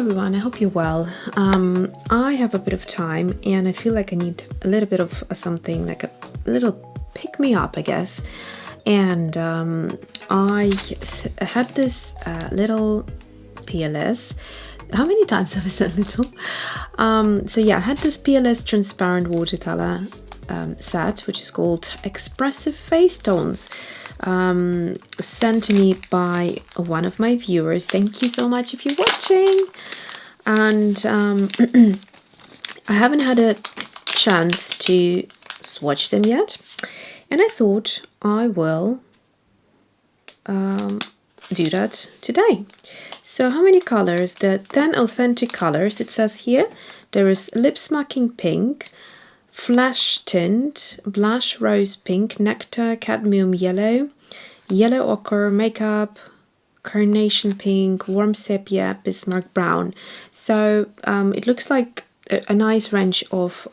everyone, I hope you're well. I have a bit of time and I feel like I need a little bit of something, like a little pick-me-up, I guess. And I had this little Peerless. How many times have I said little? So yeah, I had this Peerless transparent watercolor set, which is called Expressive Facetones, sent to me by one of my viewers. Thank you so much if you're watching. And I haven't had a chance to swatch them yet, and I thought I will do that today. So how many colors? The 10 authentic colors, it says here. There is Lip Smacking Pink, Flash Tint, Blush Rose Pink, Nectar, Cadmium Yellow, Yellow Ochre, Makeup, Carnation Pink, Warm Sepia, Bismarck Brown. So it looks like a nice range of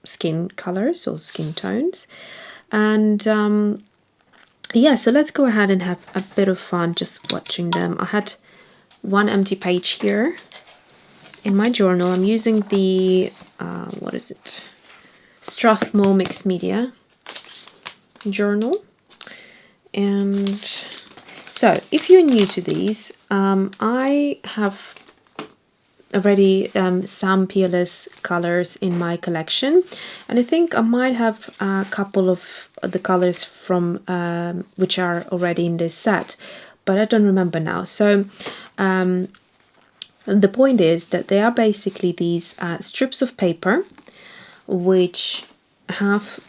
skin colors or skin tones. And yeah, so let's go ahead and have a bit of fun just swatching them. I had one empty page here in my journal. I'm using the, what is it? Strathmore Mixed Media journal. And so if you're new to these, I have already some Peerless colors in my collection, and I think I might have a couple of the colors from which are already in this set, but I don't remember now. So the point is that they are basically these strips of paper which have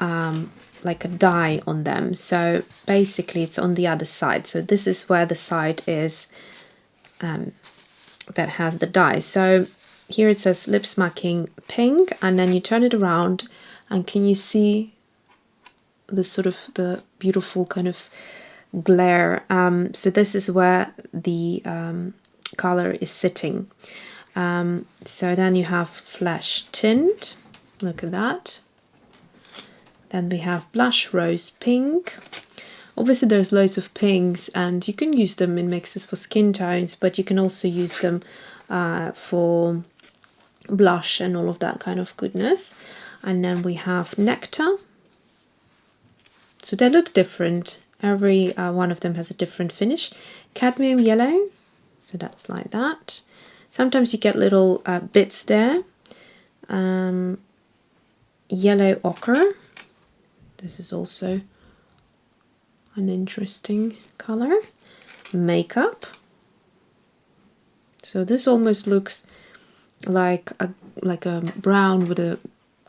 like a die on them. So basically it's on the other side. So this is where the side is that has the die. So here it says Lip Smacking Pink, and then you turn it around, and can you see the sort of the beautiful kind of glare? So this is where the color is sitting. So then you have Flash Tint, look at that. Then we have Blush Rose Pink. Obviously there's loads of pinks, and you can use them in mixes for skin tones, but you can also use them for blush and all of that kind of goodness. And then we have Nectar. So they look different. Every one of them has a different finish. Cadmium Yellow, so that's like that. Sometimes you get little bits there. Yellow Ochre. This is also an interesting color. Makeup. So this almost looks like a brown with a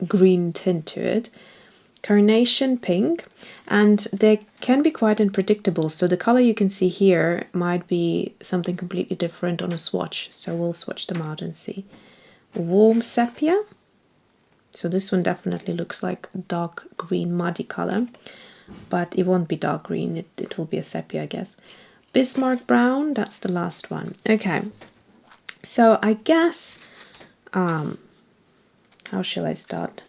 green tint to it. Carnation Pink, and they can be quite unpredictable. So the color you can see here might be something completely different on a swatch. So we'll swatch them out and see. Warm Sepia. So this one definitely looks like a dark green muddy color, but it won't be dark green, it will be a sepia, I guess. Bismarck Brown, that's the last one. Okay, so I guess, how shall I start?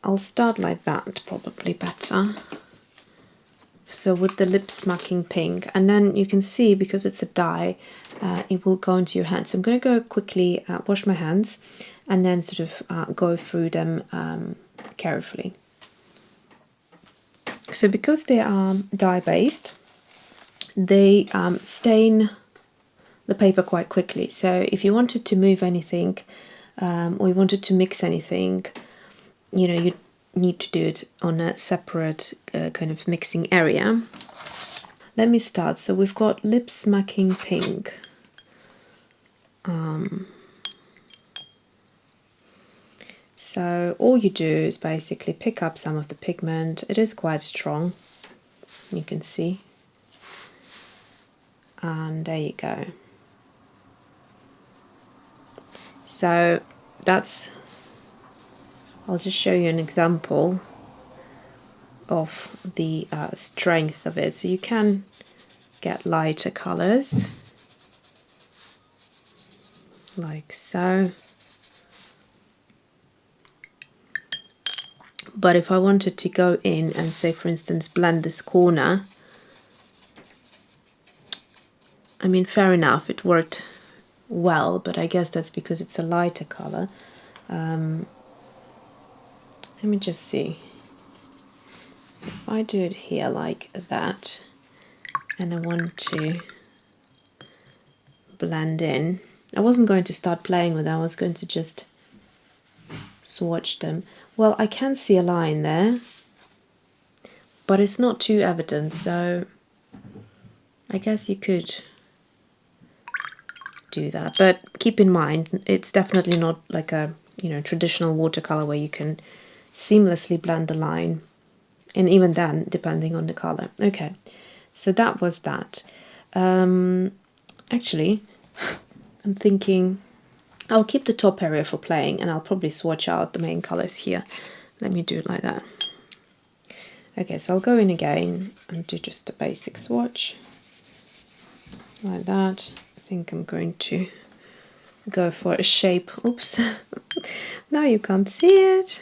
I'll start like that, probably better. So with the Lip Smacking Pink, and then you can see, because it's a dye, it will go into your hands. So I'm going to go quickly wash my hands and then sort of go through them carefully. So because they are dye-based, they stain the paper quite quickly. So if you wanted to move anything or you wanted to mix anything, you know, you need to do it on a separate kind of mixing area. Let me start. So we've got Lip Smacking Pink. So all you do is basically pick up some of the pigment. It is quite strong, you can see. And there you go. So that's, I'll just show you an example of the strength of it. So you can get lighter colors, like so. But if I wanted to go in and say, for instance, blend this corner, I mean, fair enough, it worked well, but I guess that's because it's a lighter color. Let me just see. If I do it here like that, and I want to blend in, I wasn't going to start playing with them, I was going to just swatch them. Well, I can see a line there, but it's not too evident, so I guess you could do that. But keep in mind, it's definitely not like a, you know, traditional watercolor where you can seamlessly blend a line, and even then, depending on the color. Okay, so that was that. Actually, I'm thinking I'll keep the top area for playing, and I'll probably swatch out the main colors here. Let me do it like that. Okay, so I'll go in again and do just a basic swatch like that. I think I'm going to go for a shape. Oops. Now you can't see it.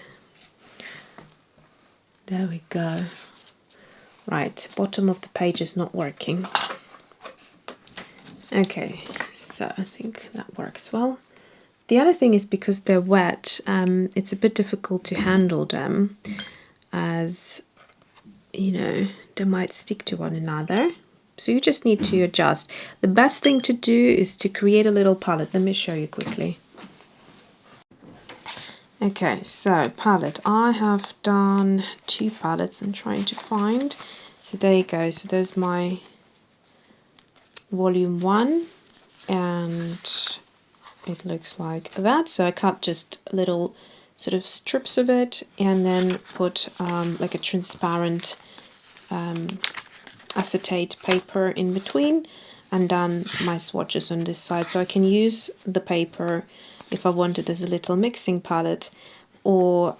There we go. Right, bottom of the page is not working. Okay, so I think that works well. The other thing is, because they're wet, it's a bit difficult to handle them, as, you know, they might stick to one another. So you just need to adjust. The best thing to do is to create a little palette. Let me show you quickly. Okay, so palette. I have done 2 palettes I'm trying to find. So there you go. So there's my volume 1, and it looks like that. So I cut just little sort of strips of it, and then put like a transparent acetate paper in between, and done my swatches on this side. So I can use the paper if I want it as a little mixing palette, or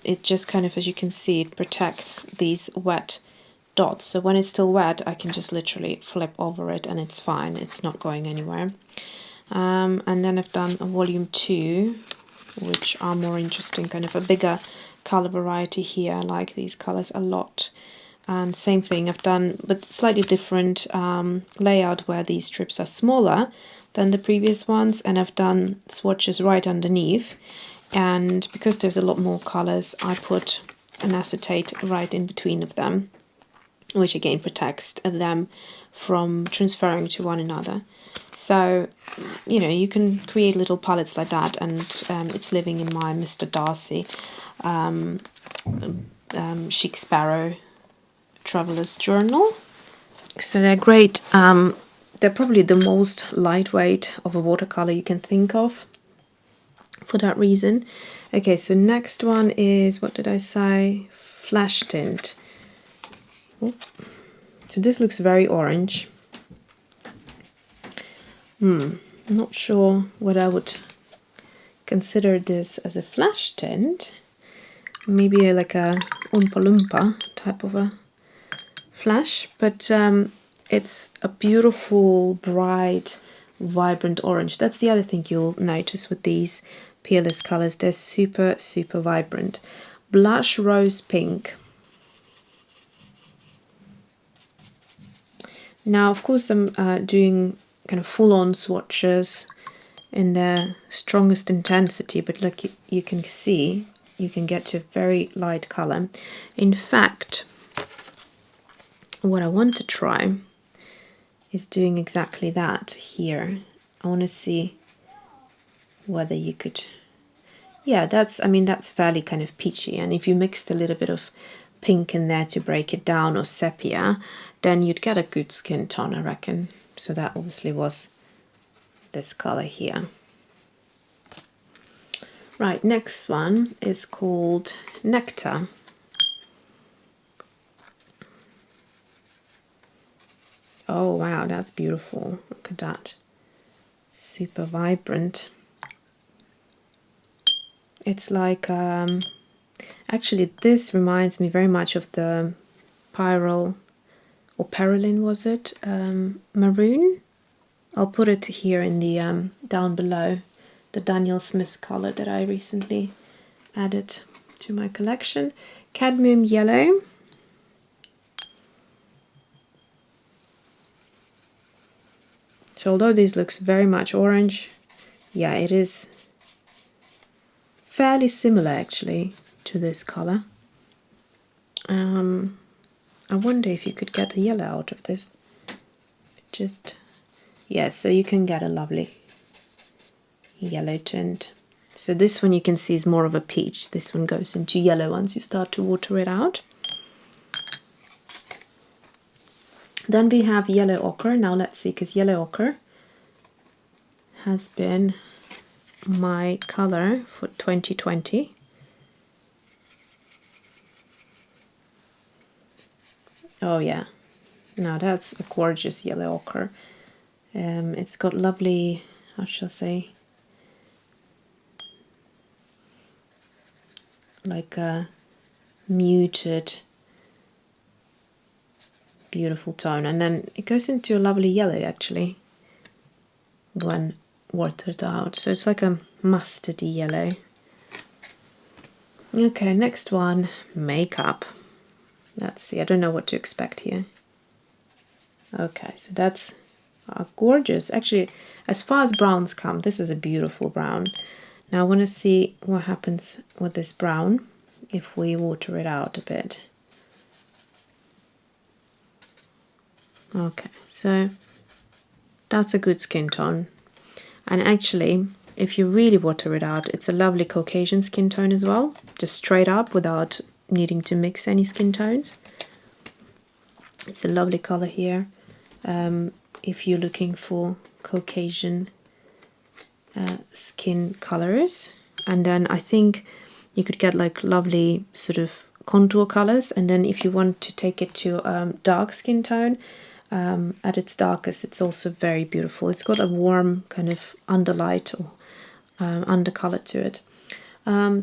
it just kind of, as you can see, it protects these wet dots. So when it's still wet, I can just literally flip over it and it's fine. It's not going anywhere. And then I've done a volume 2, which are more interesting, kind of a bigger color variety here. I like these colors a lot. And same thing, I've done, but slightly different layout, where these strips are smaller than the previous ones, and I've done swatches right underneath. And because there's a lot more colors, I put an acetate right in between of them, which again protects them from transferring to one another. So, you know, you can create little palettes like that, and it's living in my Mr. Darcy Chic Sparrow Traveler's Journal. So they're great. They're probably the most lightweight of a watercolor you can think of, for that reason. Okay, so next one is, what did I say? Flash tint. Oop. So this looks very orange. Not sure what I would consider this as a flash tint. Maybe like a Oompa Loompa type of a flash, but it's a beautiful, bright, vibrant orange. That's the other thing you'll notice with these Peerless colors. They're super, super vibrant. Blush rose pink. Now, of course, I'm doing kind of full-on swatches in their strongest intensity, but look, you can see, you can get to a very light color. In fact, what I want to try is doing exactly that here. I want to see whether you could, yeah, that's, I mean, that's fairly kind of peachy, and if you mixed a little bit of pink in there to break it down, or sepia, then you'd get a good skin tone, I reckon. So that obviously was this color here. Right, next one is called Nectar. Oh wow, that's beautiful. Look at that. Super vibrant. It's like, actually this reminds me very much of the Pyrrole, or Pearlin was it? Maroon? I'll put it here in the down below, the Daniel Smith color that I recently added to my collection. Cadmium Yellow. So although this looks very much orange, yeah, it is fairly similar actually to this color. I wonder if you could get a yellow out of this. Just, yeah, so you can get a lovely yellow tint. So this one you can see is more of a peach. This one goes into yellow once you start to water it out. Then we have yellow ochre. Now let's see, because yellow ochre has been my color for 2020. Oh yeah, now that's a gorgeous yellow ochre. It's got lovely, how shall I say, like a muted, beautiful tone, and then it goes into a lovely yellow actually when watered out. So it's like a mustardy yellow. Okay, next one, makeup. Let's see, I don't know what to expect here. Okay, so that's gorgeous. Actually, as far as browns come, this is a beautiful brown. Now I want to see what happens with this brown if we water it out a bit. Okay, so that's a good skin tone. And actually, if you really water it out, it's a lovely Caucasian skin tone as well, just straight up without needing to mix any skin tones. It's a lovely color here. If you're looking for Caucasian skin colors, and then I think you could get like lovely sort of contour colors, and then if you want to take it to dark skin tone, at its darkest, it's also very beautiful. It's got a warm kind of underlight or undercolor to it.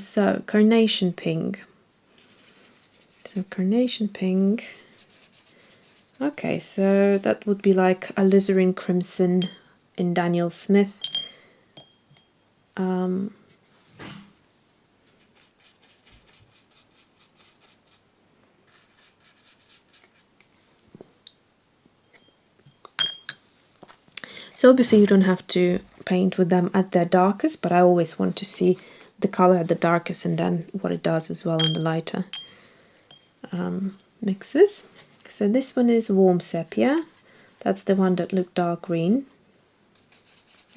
So Carnation Pink. So Carnation Pink. Okay, so that would be like alizarin crimson in Daniel Smith. So obviously you don't have to paint with them at their darkest, but I always want to see the color at the darkest and then what it does as well on the lighter mixes. So this one is Warm Sepia. That's the one that looked dark green.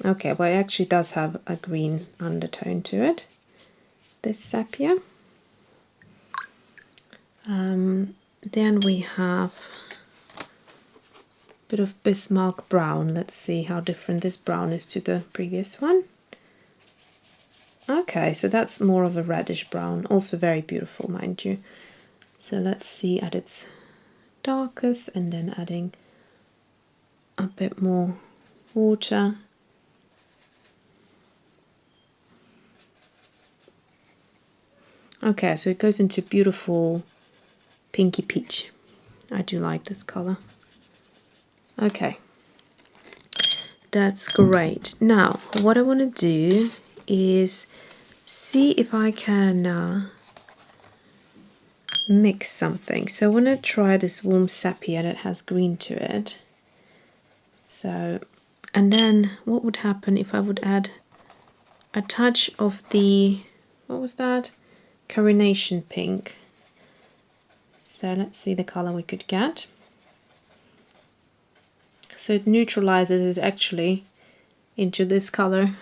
Okay, well it actually does have a green undertone to it, this Sepia. Then we have a bit of Bismarck Brown. Let's see how different this brown is to the previous one. Okay, so that's more of a reddish brown, also very beautiful, mind you. So let's see at its darkest and then adding a bit more water. Okay, so it goes into beautiful pinky peach. I do like this color. Okay, that's great. Now, what I want to do is see if I can mix something. So I want to try this Warm Sepia that has green to it. So, and then what would happen if I would add a touch of the, what was that? Carnation Pink. So let's see the color we could get. So it neutralizes it actually into this color,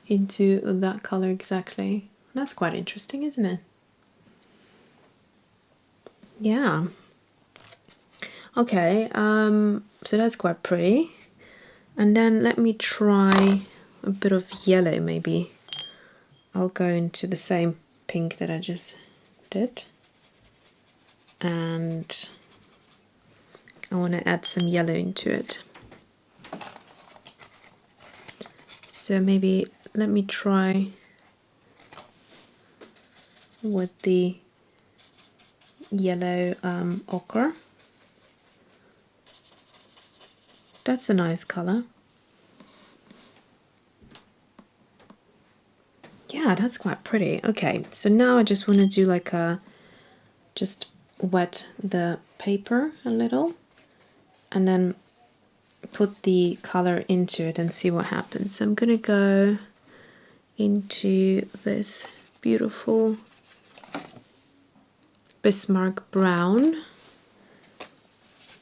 into that color exactly. That's quite interesting, isn't it? Yeah. Okay, so that's quite pretty. And then let me try a bit of yellow maybe. I'll go into the same pink that I just did. And I want to add some yellow into it. So maybe let me try with the yellow ochre. That's a nice color. Yeah, that's quite pretty. Okay, so now I just want to do like a, just wet the paper a little and then put the color into it and see what happens. So I'm gonna go into this beautiful Bismarck Brown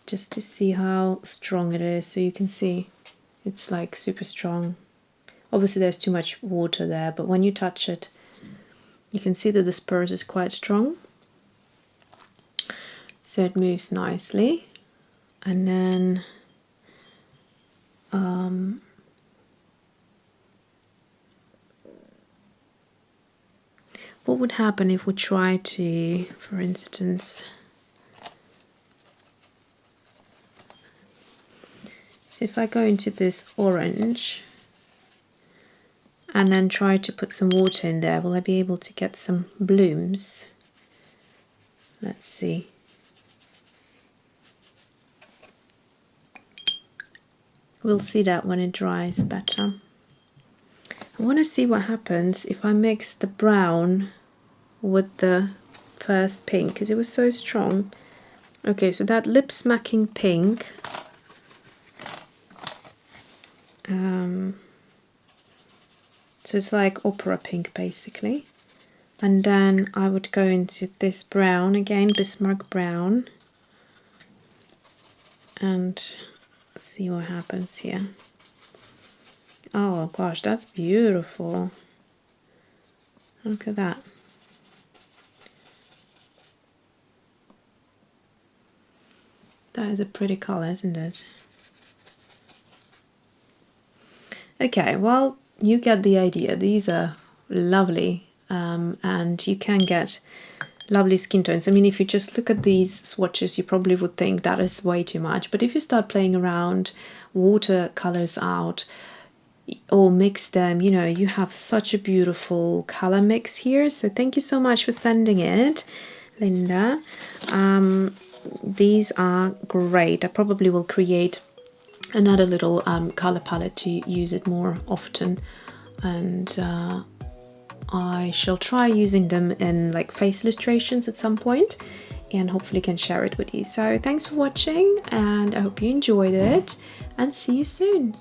just to see how strong it is. So you can see it's like super strong. Obviously there's too much water there, but when you touch it you can see that the spurs is quite strong, so it moves nicely. And then what would happen if we try to, for instance, so if I go into this orange and then try to put some water in there, will I be able to get some blooms? Let's see. We'll see that when it dries better. I want to see what happens if I mix the brown with the first pink, because it was so strong. Okay, so that lip smacking pink, so it's like opera pink basically. And then I would go into this brown again, Bismarck Brown, and see what happens here. Oh gosh, that's beautiful. Look at that. That is a pretty color, isn't it? Okay, well, you get the idea. These are lovely, and you can get lovely skin tones. I mean, if you just look at these swatches, you probably would think that is way too much. But if you start playing around, watercolors out, or mix them, you know, you have such a beautiful color mix here. So thank you so much for sending it, Linda. These are great. I probably will create another little color palette to use it more often, and I shall try using them in like face illustrations at some point, and hopefully can share it with you. So thanks for watching, and I hope you enjoyed it, and see you soon.